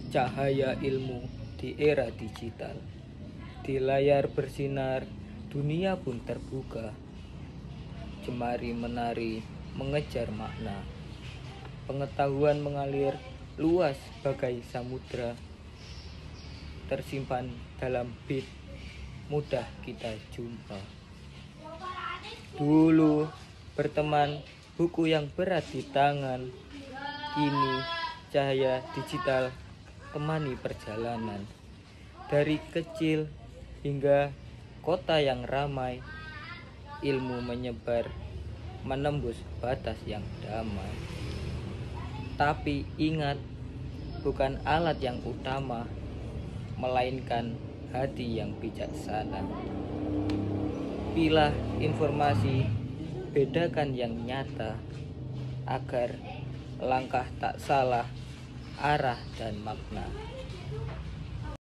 Cahaya ilmu di era digital. Di layar bersinar, dunia pun terbuka. Jemari menari, mengejar makna. Pengetahuan mengalir luas bagai samudra. Tersimpan dalam bit, mudah kita jumpa. Dulu berteman, buku yang berat di tangan. Kini cahaya digital temani perjalanan. Dari kecil hingga kota yang ramai, ilmu menyebar, menembus batas yang damai. Tapi ingat, bukan alat yang utama, melainkan hati yang bijaksana. Pilah informasi, bedakan yang nyata, agar langkah tak salah arah dan makna.